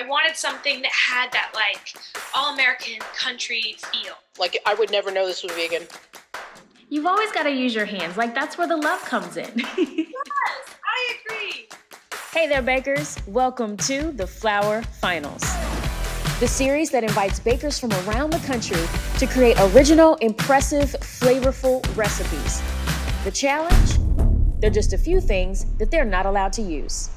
I wanted something that had that like all-American country feel. Like I would never know this was vegan. You've always got to use your hands. Like that's where the love comes in. Yes, I agree. Hey there, bakers. Welcome to the Flour Finals, the series that invites bakers from around the country to create original, impressive, flavorful recipes. The challenge? There are just a few things that they're not allowed to use.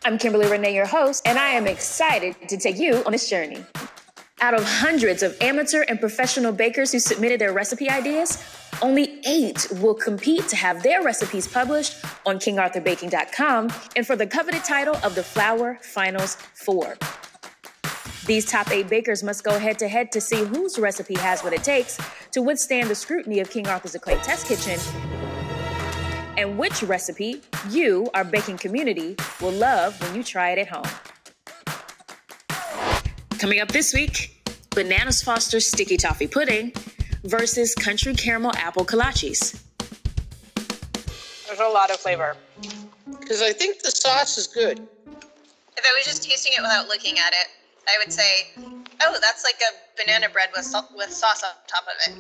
I'm Kimberly Renee, your host, and I am excited to take you on this journey. Out of hundreds of amateur and professional bakers who submitted their recipe ideas, only 8 will compete to have their recipes published on KingArthurBaking.com and for the coveted title of the Flour Finals 4. These top 8 bakers must go head-to-head to see whose recipe has what it takes to withstand the scrutiny of King Arthur's Acclaimed Test Kitchen, and which recipe you, our baking community, will love when you try it at home. Coming up this week, Bananas Foster Sticky Toffee Pudding versus Country Caramel Apple Kolaches. There's a lot of flavor. Because I think the sauce is good. If I was just tasting it without looking at it, I would say, oh, that's like a banana bread with sauce on top of it.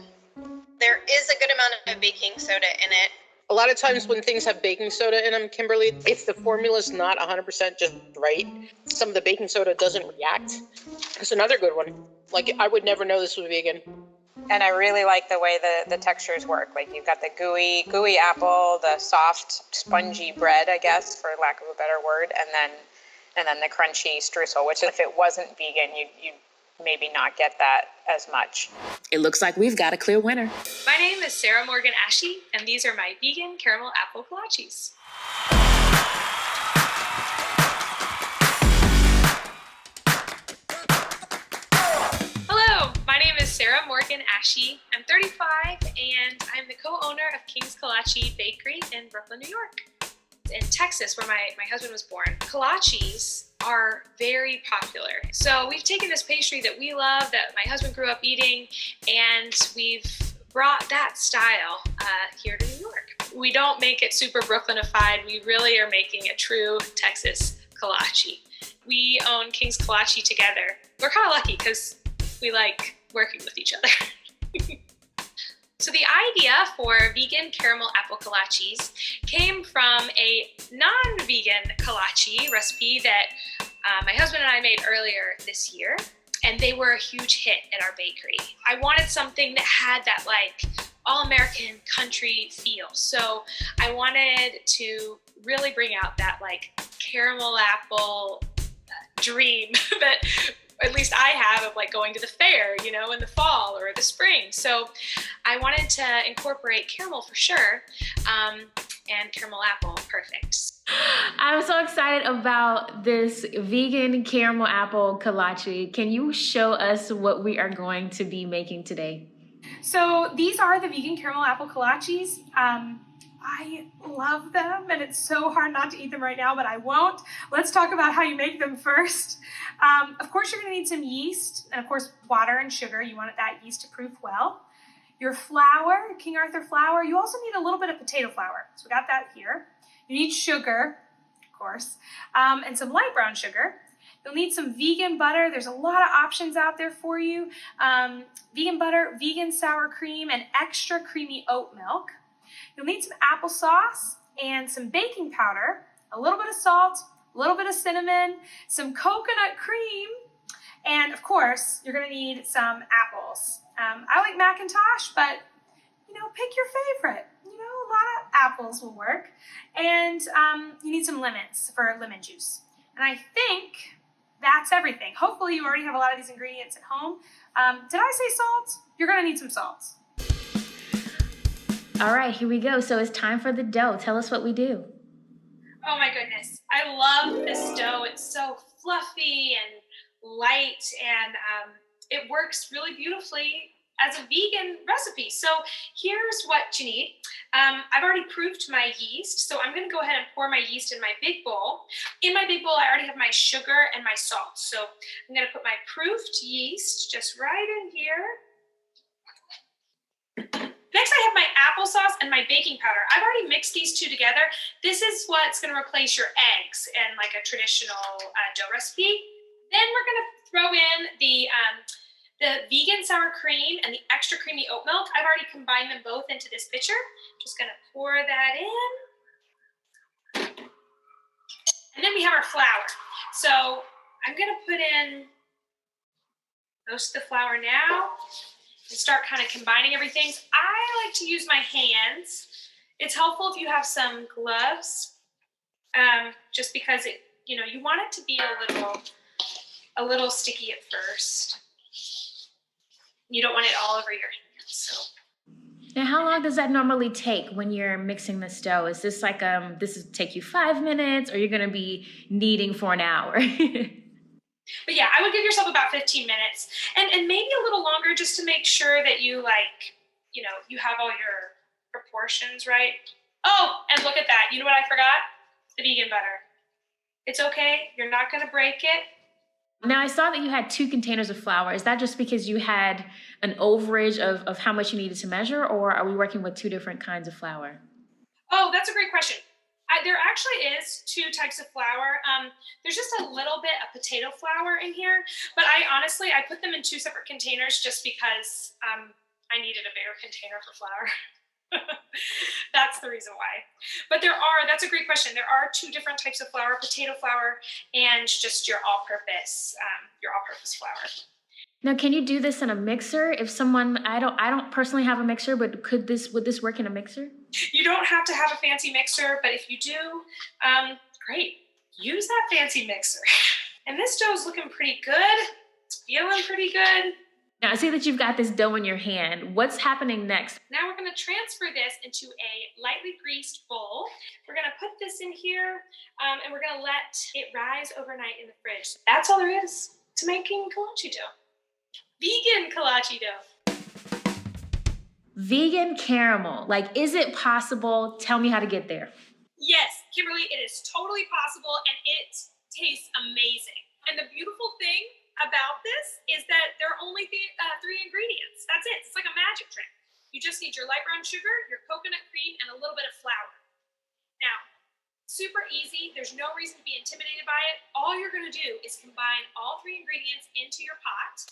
There is a good amount of baking soda in it. A lot of times when things have baking soda in them, Kimberly, if the formula's not 100% just right, some of the baking soda doesn't react. It's another good one. Like, I would never know this was vegan. And I really like the way the textures work. Like you've got the gooey apple, the soft, spongy bread, I guess, for lack of a better word, and then the crunchy streusel, which if it wasn't vegan, you'd maybe not get that as much. It looks like we've got a clear winner. My name is Sarah Morgan Ashe, and these are my vegan caramel apple kolaches. Hello, my name is Sarah Morgan Ashe. I'm 35, and I'm the co-owner of King's Kalachies Bakery in Brooklyn, New York. In Texas, where my husband was born, kolaches are very popular. So we've taken this pastry that we love, that my husband grew up eating, and we've brought that style here to New York. We don't make it super Brooklynified. We really are making a true Texas kolache. We own King's Kalachies together. We're kind of lucky because we like working with each other. So the idea for vegan caramel apple kolaches came from a non-vegan kolache recipe that my husband and I made earlier this year, and they were a huge hit at our bakery. I wanted something that had that like all-American country feel. So I wanted to really bring out that like caramel apple dream that at least I have of like going to the fair, you know, in the fall or the spring. So I wanted to incorporate caramel for sure, and caramel apple, perfect. I'm so excited about this vegan caramel apple kolache. Can you show us what we are going to be making today? So these are the vegan caramel apple kolaches. I love them, and it's so hard not to eat them right now, but I won't. Let's talk about how you make them first. Of course, you're going to need some yeast, and of course, water and sugar. You want that yeast to proof well. Your flour, King Arthur flour. You also need a little bit of potato flour, so we got that here. You need sugar, of course, and some light brown sugar. You'll need some vegan butter. There's a lot of options out there for you. Vegan butter, vegan sour cream, and extra creamy oat milk. You'll need some applesauce and some baking powder, a little bit of salt, a little bit of cinnamon, some coconut cream, and of course, you're gonna need some apples. I like Macintosh, but pick your favorite. A lot of apples will work. And you need some lemons for lemon juice. And I think that's everything. Hopefully you already have a lot of these ingredients at home. Did I say salt? You're gonna need some salt. All right, here we go. So it's time for the dough. Tell us what we do. Oh my goodness. I love this dough. It's so fluffy and light, and it works really beautifully as a vegan recipe. So here's what you need. I've already proofed my yeast, so I'm gonna go ahead and pour my yeast in my big bowl. In my big bowl, I already have my sugar and my salt. So I'm gonna put my proofed yeast just right in here. Next, I have my applesauce and my baking powder. I've already mixed these two together. This is what's going to replace your eggs in like a traditional dough recipe. Then we're going to throw in the vegan sour cream and the extra creamy oat milk. I've already combined them both into this pitcher. Just going to pour that in. And then we have our flour. So I'm going to put in most of the flour now and start kind of combining everything. I like to use my hands. It's helpful if you have some gloves, just because you want it to be a little sticky at first. You don't want it all over your hands. So. Now, how long does that normally take when you're mixing this dough? Is this like this is take you 5 minutes, or you're going to be kneading for an hour? But yeah, I would give yourself about 15 minutes and maybe a little longer, just to make sure that you you have all your proportions right. Oh, and look at that. You know what I forgot? The vegan butter. It's okay. You're not going to break it. Now, I saw that you had 2 containers of flour. Is that just because you had an overage of how much you needed to measure, or are we working with 2 different kinds of flour? Oh, that's a great question. There actually is 2 types of flour. There's just a little bit of potato flour in here, but I put them in 2 separate containers just because I needed a bigger container for flour. That's the reason why. But that's a great question. There are 2 different types of flour: potato flour and just your all-purpose flour. Now, can you do this in a mixer? If someone, I don't personally have a mixer, but would this work in a mixer? You don't have to have a fancy mixer, but if you do, great. Use that fancy mixer. And this dough is looking pretty good. It's feeling pretty good. Now, I see that you've got this dough in your hand. What's happening next? Now we're going to transfer this into a lightly greased bowl. We're going to put this in here, and we're going to let it rise overnight in the fridge. That's all there is to making kolache dough. Vegan kolache dough. Vegan caramel. Is it possible? Tell me how to get there. Yes, Kimberly, it is totally possible, and it tastes amazing. And the beautiful thing about this is that there are only 3 ingredients. That's it. It's like a magic trick. You just need your light brown sugar, your coconut cream, and a little bit of flour. Now, super easy. There's no reason to be intimidated by it. All you're going to do is combine all 3 ingredients into your pot,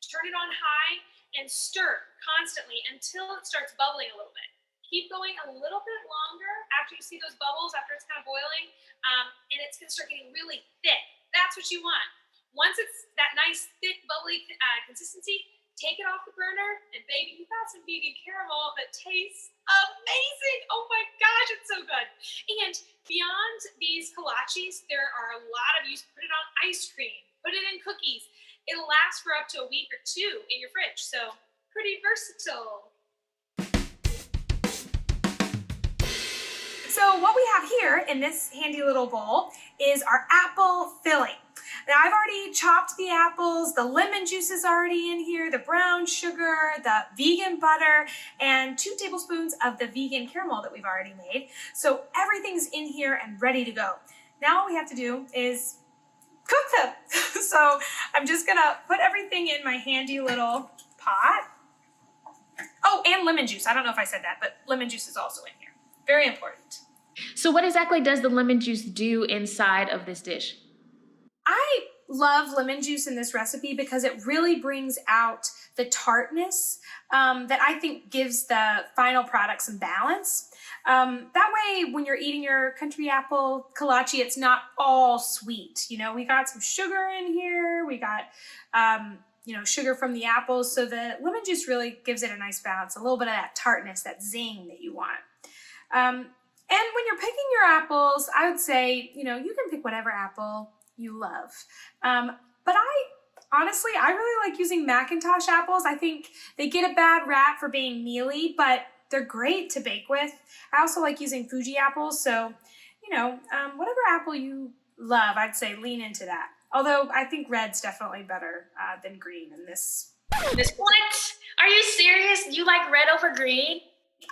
turn it on high, and stir constantly until it starts bubbling a little bit. Keep going a little bit longer after you see those bubbles, after it's kind of boiling, and it's going to start getting really thick. That's what you want. Once it's that nice, thick, bubbly consistency, take it off the burner, and baby, you've got some vegan caramel that tastes amazing. Oh my gosh, it's so good. And beyond these kolaches, there are a lot of use. Put it on ice cream, put it in cookies. It'll last for up to a week or 2 in your fridge, so pretty versatile. So what we have here in this handy little bowl is our apple filling. Now I've already chopped the apples, the lemon juice is already in here, the brown sugar, the vegan butter, and 2 tablespoons of the vegan caramel that we've already made. So everything's in here and ready to go. Now all we have to do is cook them. So I'm just gonna put everything in my handy little pot. Oh, and lemon juice. I don't know if I said that, but lemon juice is also in here. Very important. So what exactly does the lemon juice do inside of this dish? I love lemon juice in this recipe because it really brings out the tartness that I think gives the final product some balance. That way, when you're eating your country apple kolache, it's not all sweet. We got some sugar in here. We got, sugar from the apples. So the lemon juice really gives it a nice balance, a little bit of that tartness, that zing that you want. And when you're picking your apples, I would say, you can pick whatever apple you love. But honestly, I really like using Macintosh apples. I think they get a bad rap for being mealy, but they're great to bake with. I also like using Fuji apples. So, whatever apple you love, I'd say lean into that. Although I think red's definitely better than green in this. What? Are you serious? You like red over green?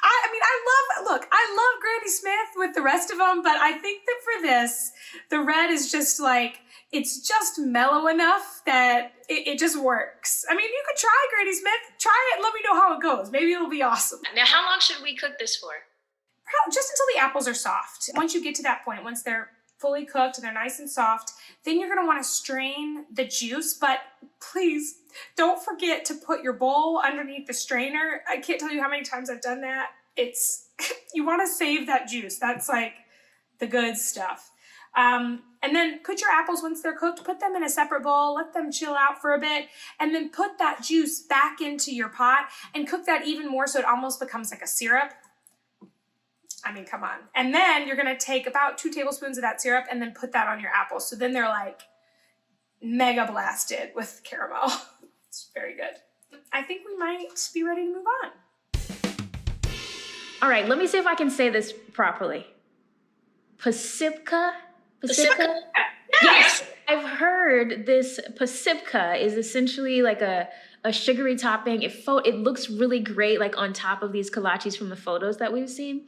I love Granny Smith with the rest of them, but I think that for this, the red is just like, it's just mellow enough that it just works. I mean, you could try Granny Smith. Try it. Let me know how it goes. Maybe it'll be awesome. Now, how long should we cook this for? Just until the apples are soft. Once you get to that point, once they're fully cooked and they're nice and soft, then you're gonna wanna strain the juice, but please don't forget to put your bowl underneath the strainer. I can't tell you how many times I've done that. You wanna save that juice. That's like the good stuff. And then put your apples, once they're cooked, put them in a separate bowl, let them chill out for a bit, and then put that juice back into your pot and cook that even more so it almost becomes like a syrup. I mean, come on. And then you're gonna take about 2 tablespoons of that syrup and then put that on your apples. So then they're like mega blasted with caramel. It's very good. I think we might be ready to move on. All right, let me see if I can say this properly. Pasipka? Yes. I've heard this pasipka is essentially like a sugary topping. It looks really great, like on top of these kolaches from the photos that we've seen.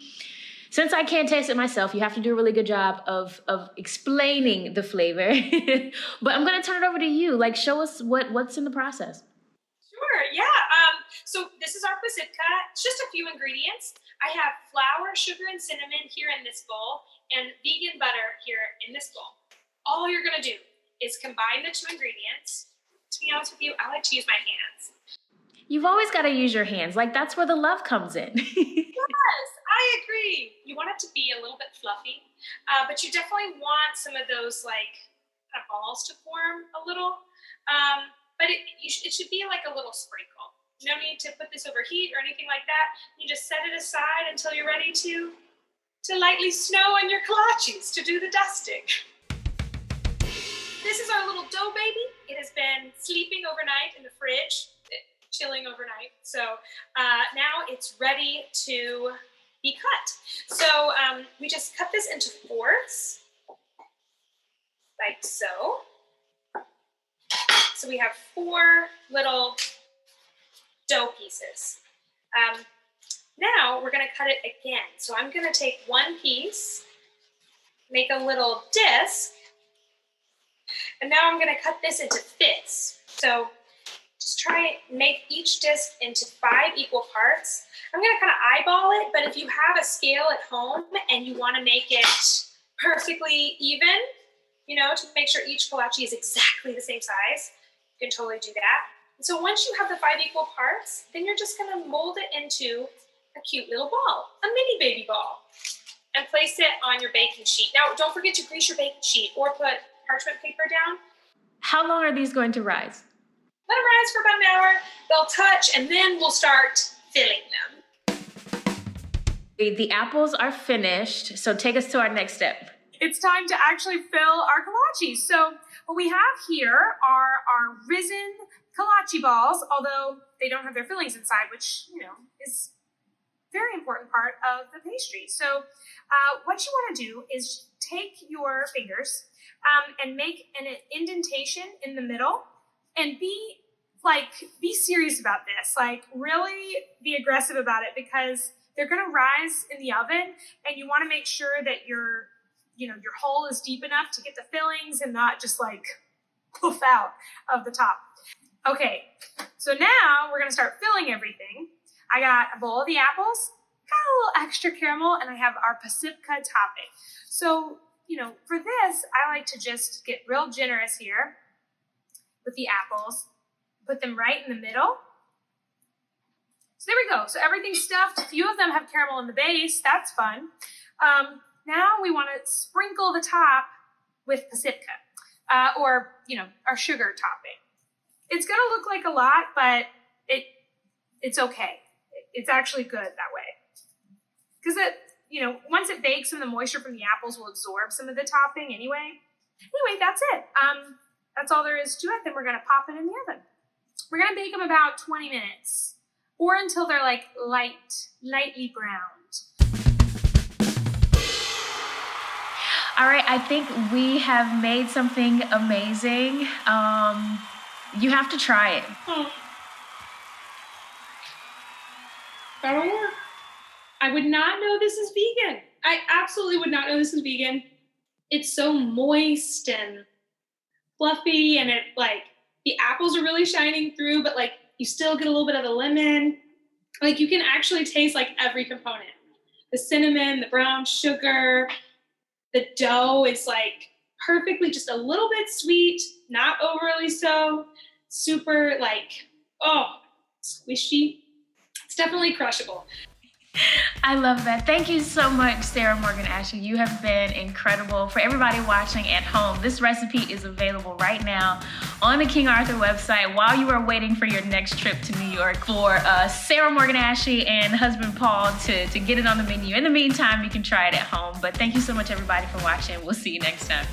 Since I can't taste it myself, you have to do a really good job of explaining the flavor. But I'm gonna turn it over to you. Like, show us what's in the process. Sure, yeah. So this is our pasipka. It's just a few ingredients. I have flour, sugar, and cinnamon here in this bowl, and vegan butter here in this bowl. All you're gonna do is combine the 2 ingredients. To be honest with you, I like to use my hands. You've always got to use your hands. Like, that's where the love comes in. Yes, I agree. You want it to be a little bit fluffy, but you definitely want some of those like kind of balls to form a little. But it should be like a little sprinkle. No need to put this over heat or anything like that. You just set it aside until you're ready to lightly snow on your kolaches, to do the dusting. This is our little dough baby. It has been sleeping overnight in the fridge, chilling overnight. So now it's ready to be cut. So we just cut this into 4ths, like so. So we have 4 little dough pieces. Now we're gonna cut it again. So I'm gonna take 1 piece, make a little disc, and now I'm gonna cut this into 5ths. So just try and make each disc into 5 equal parts. I'm gonna kind of eyeball it, but if you have a scale at home and you wanna make it perfectly even, you know, to make sure each kolache is exactly the same size, you can totally do that. And so once you have the 5 equal parts, then you're just gonna mold it into a cute little ball, a mini baby ball, and place it on your baking sheet. Now, don't forget to grease your baking sheet or put parchment paper down. How long are these going to rise? Let them rise for about an hour. They'll touch, and then we'll start filling them. The apples are finished, so take us to our next step. It's time to actually fill our kolaches. So what we have here are our risen kolache balls, although they don't have their fillings inside, which, you know, is a very important part of the pastry. So what you want to do is take your fingers and make an indentation in the middle, and be serious about this. Like, really be aggressive about it, because they're going to rise in the oven, and you want to make sure that your hole is deep enough to get the fillings and not just like poof out of the top. Okay, so now we're going to start filling everything. I got a bowl of the apples, got a little extra caramel, and I have our pasipka topping. So, you know, for this, I like to just get real generous here with the apples, put them right in the middle. So there we go. So everything's stuffed. A few of them have caramel in the base. That's fun. Now we want to sprinkle the top with pasipka, or, you know, our sugar topping. It's going to look like a lot, but it's okay. It's actually good that way. Because once it bakes, some of the moisture from the apples will absorb some of the topping anyway. Anyway, that's it. That's all there is to it. Then we're going to pop it in the oven. We're going to bake them about 20 minutes, or until they're like lightly browned. All right, I think we have made something amazing. You have to try it. That'll work. I would not know this is vegan. I absolutely would not know this is vegan. It's so moist and fluffy, and it like the apples are really shining through, but like you still get a little bit of the lemon. Like you can actually taste like every component. The cinnamon, the brown sugar, the dough is like perfectly just a little bit sweet, not overly so, super like, squishy. It's definitely crushable. I love that. Thank you so much, Sarah Morgan Ashley. You have been incredible. For everybody watching at home, this recipe is available right now on the King Arthur website while you are waiting for your next trip to New York for Sarah Morgan Ashley and husband Paul to get it on the menu. In the meantime, you can try it at home. But thank you so much, everybody, for watching. We'll see you next time.